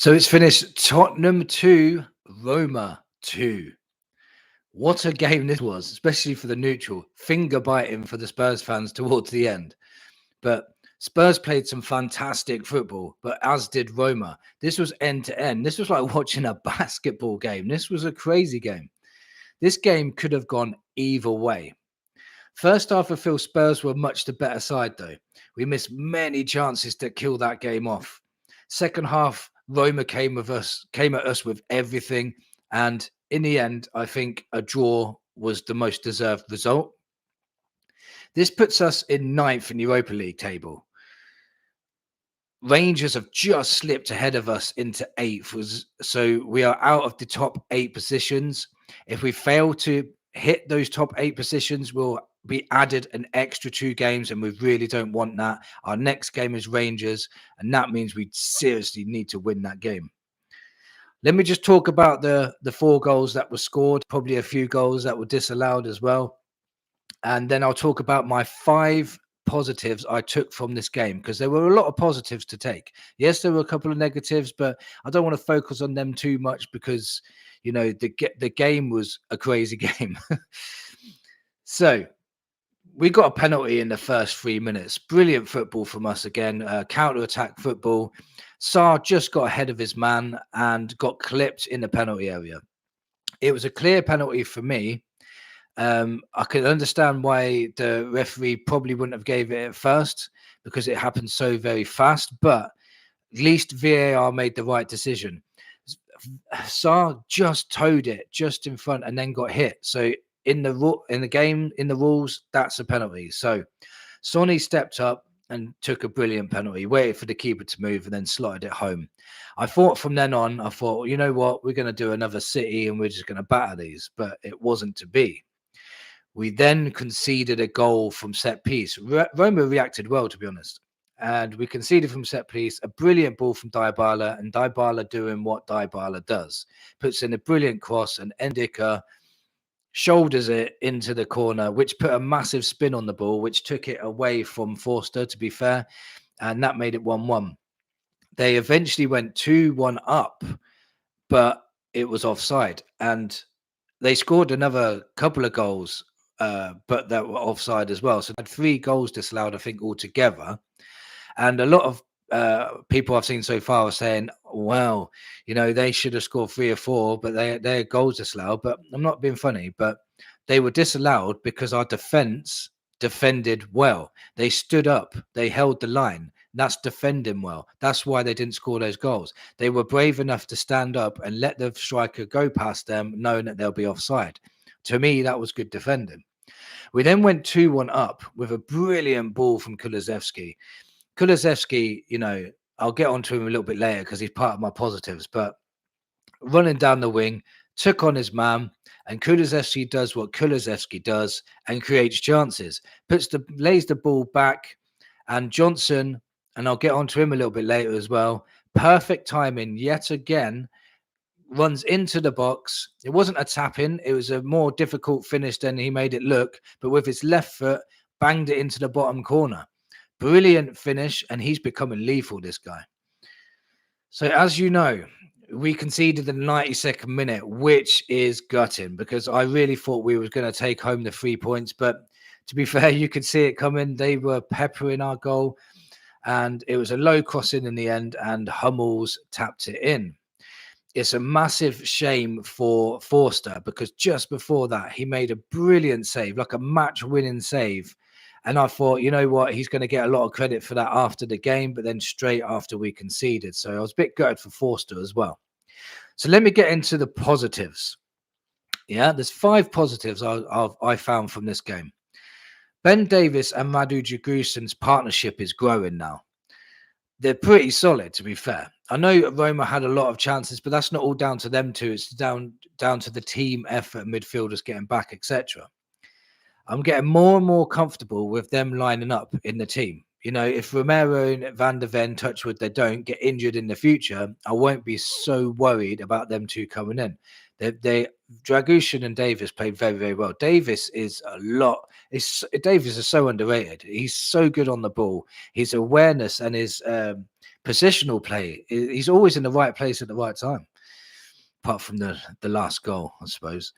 So it's finished Tottenham 2, Roma 2. What a game this was, especially for the neutral. Finger biting for the Spurs fans towards the end. But Spurs played some fantastic football, but as did Roma. This was end to end. This was like watching a basketball game. This was a crazy game. This game could have gone either way. First half, I feel Spurs were much the better side, though. We missed many chances to kill that game off. Second half, Roma came at us with everything, and in the end, I think a draw was the most deserved result. This puts us in ninth in the Europa League table. Rangers have just slipped ahead of us into eighth, so we are out of the top 8 positions. If we fail to hit those top 8 positions, we'll be added an extra 2 games, and we really don't want that. Our next game is Rangers, and that means we seriously need to win that game. Let me just talk about the 4 goals that were scored, probably a few goals that were disallowed as well. And then I'll talk about my 5 positives I took from this game, because there were a lot of positives to take. Yes, there were a couple of negatives, but I don't want to focus on them too much because, you know, the game was a crazy game. So we got a penalty in the first 3 minutes. Brilliant football from us again. Counter-attack football. Sarr just got ahead of his man and got clipped in the penalty area. It was a clear penalty for me. I could understand why the referee probably wouldn't have gave it at first because it happened so very fast, but at least VAR made the right decision. Sarr just towed it just in front and then got hit. So in the game, in the rules, that's a penalty. So Sonny stepped up and took a brilliant penalty, waited for the keeper to move and then slotted it home. I thought from then on, I thought, you know what, we're going to do another City and we're just going to batter these, but it wasn't to be. We then conceded a goal from set piece. Roma reacted well, to be honest. And we conceded from set piece, a brilliant ball from Dybala, and Dybala doing what Dybala does. Puts in a brilliant cross, and Endika shoulders it into the corner, which put a massive spin on the ball, which took it away from Forster, to be fair. And that made it 1-1. They eventually went 2-1 up, but it was offside. And they scored another couple of goals, but that were offside as well. So they had 3 goals disallowed, I think, altogether. And a lot of people I've seen so far are saying, well, you know, they should have scored 3 or 4, but they're goals disallowed. But I'm not being funny, but they were disallowed because our defense defended well. They stood up, they held the line. That's defending well. That's why they didn't score those goals. They were brave enough to stand up and let the striker go past them, knowing that they'll be offside. To me, that was good defending. We then went 2-1 up with a brilliant ball from Kulusevski. Kulusevski, you know, I'll get onto him a little bit later because he's part of my positives, but running down the wing, took on his man, and Kulusevski does what Kulusevski does and creates chances. Lays the ball back, and Johnson, and I'll get onto him a little bit later as well. Perfect timing yet again. Runs into the box. It wasn't a tap in. It was a more difficult finish than he made it look. But with his left foot, banged it into the bottom corner. Brilliant finish, and he's becoming lethal, this guy. So as you know, we conceded the 92nd minute, which is gutting because I really thought we were going to take home the 3 points. But to be fair, you could see it coming. They were peppering our goal, and it was a low crossing in the end, and Hummels tapped it in. It's a massive shame for Forster because just before that, he made a brilliant save, like a match-winning save. And I thought, you know what, he's going to get a lot of credit for that after the game, but then straight after we conceded. So I was a bit gutted for Forster as well. So let me get into the positives. Yeah, there's 5 positives I found from this game. Ben Davies and Madu Jagusin's partnership is growing now. They're pretty solid, to be fair. I know Roma had a lot of chances, but that's not all down to them two. It's down to the team effort, midfielders getting back, etc. I'm getting more and more comfortable with them lining up in the team. You know, if Romero and Van der Ven, touchwood, they don't get injured in the future, I won't be so worried about them two coming in. Dragusin and Davis played very, very well. Davis is Davis is so underrated. He's so good on the ball. His awareness and his Positional play. He's always in the right place at the right time, apart from the last goal, I suppose.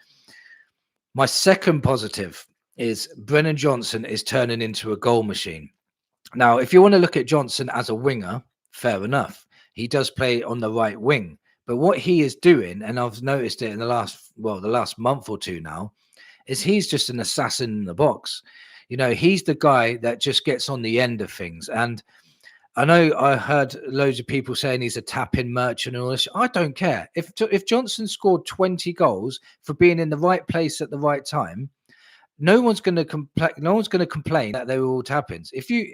My second positive is Brennan Johnson is turning into a goal machine. Now, if you want to look at Johnson as a winger, fair enough. He does play on the right wing. But what he is doing, and I've noticed it in the last month or two now, is he's just an assassin in the box. He's the guy that just gets on the end of things. And I know I heard loads of people saying he's a tap-in merchant and all this. I don't care. If Johnson scored 20 goals for being in the right place at the right time, no one's going to complain. No one's going to complain that they were all tap-ins.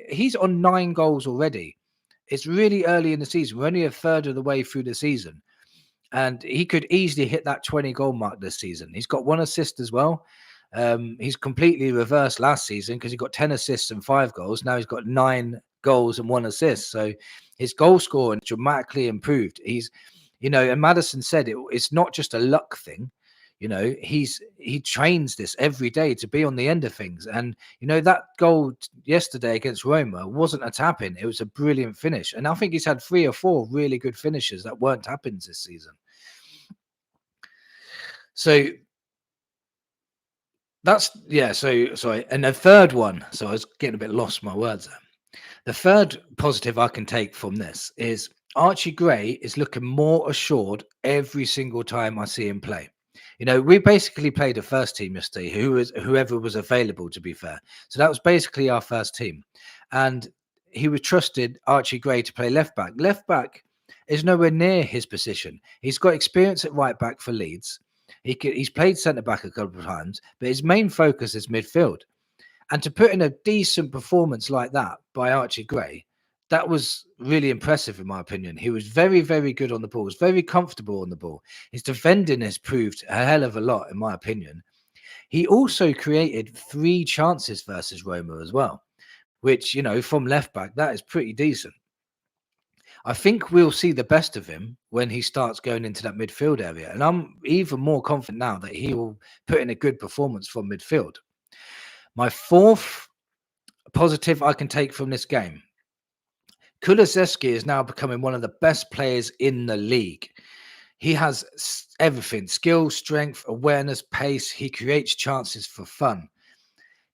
He's on 9 goals already. It's really early in the season. We're only a third of the way through the season, and he could easily hit that 20 goal mark this season. He's got 1 assist as well. He's completely reversed last season because he got 10 assists and 5 goals. Now he's got 9 goals and 1 assist. So his goal scoring dramatically improved. And Maddison said it's not just a luck thing. He trains this every day to be on the end of things. And that goal yesterday against Roma wasn't a tap-in. It was a brilliant finish. And I think he's had 3 or 4 really good finishes that weren't tap-ins this season. So sorry. And the third one, so I was getting a bit lost in my words there. The third positive I can take from this is Archie Gray is looking more assured every single time I see him play. We basically played a first team yesterday, whoever was available, to be fair. So that was basically our first team. And he was trusted Archie Gray to play left back. Left back is nowhere near his position. He's got experience at right back for Leeds. He's played centre back a couple of times, but his main focus is midfield. And to put in a decent performance like that by Archie Gray, that was really impressive in my opinion. He was very, very good on the ball. He was very comfortable on the ball. His defending has proved a hell of a lot in my opinion. He also created 3 chances versus Roma as well, which, from left back, that is pretty decent. I think we'll see the best of him when he starts going into that midfield area. And I'm even more confident now that he will put in a good performance from midfield. My fourth positive I can take from this game, Kulusevski is now becoming one of the best players in the league. He has everything: skill, strength, awareness, pace. He creates chances for fun.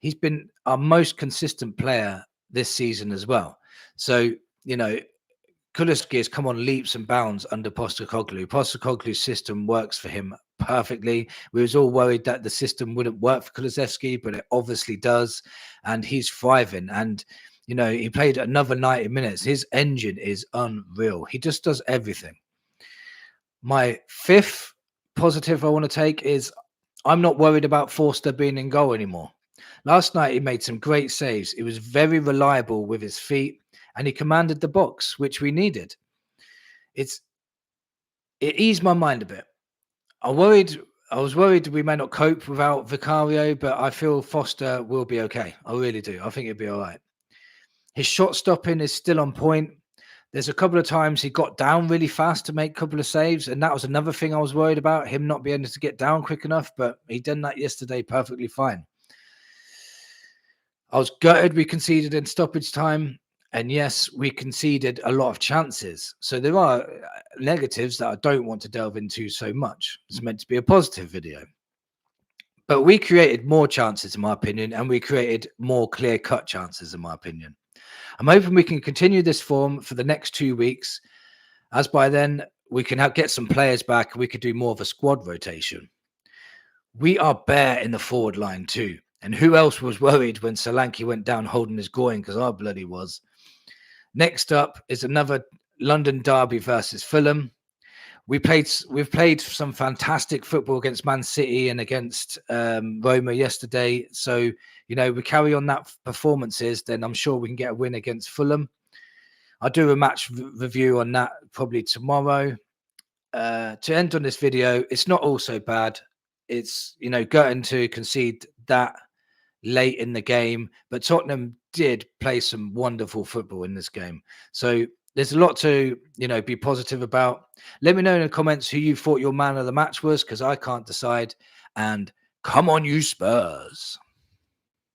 He's been our most consistent player this season as well. So, Kulusevski has come on leaps and bounds under Postecoglou. Postecoglou's system works for him perfectly. We was all worried that the system wouldn't work for Kulusevski, but it obviously does. And he's thriving. And he played another 90 minutes. His engine is unreal. He just does everything. My fifth positive I want to take is I'm not worried about Forster being in goal anymore. Last night, he made some great saves. He was very reliable with his feet, and he commanded the box, which we needed. It eased my mind a bit. I was worried we may not cope without Vicario, but I feel Foster will be okay. I really do. I think he'll be all right. His shot stopping is still on point. There's a couple of times he got down really fast to make a couple of saves, and that was another thing I was worried about, him not being able to get down quick enough, but he done that yesterday perfectly fine. I was gutted we conceded in stoppage time, and yes, we conceded a lot of chances. So there are negatives that I don't want to delve into so much. It's meant to be a positive video. But we created more chances, in my opinion, and we created more clear-cut chances, in my opinion. I'm hoping we can continue this form for the next 2 weeks, as by then we can get some players back and we could do more of a squad rotation. We are bare in the forward line too. And who else was worried when Solanke went down holding his groin? Because I bloody was. Next up is another London derby versus Fulham. We've played some fantastic football against Man City and against Roma yesterday. So, we carry on that performances, then I'm sure we can get a win against Fulham. I'll do a match review on that probably tomorrow. To end on this video, it's not all so bad. It's, gutting to concede that late in the game, but Tottenham did play some wonderful football in this game. So there's a lot to, be positive about. Let me know in the comments who you thought your man of the match was, because I can't decide. And come on, you Spurs.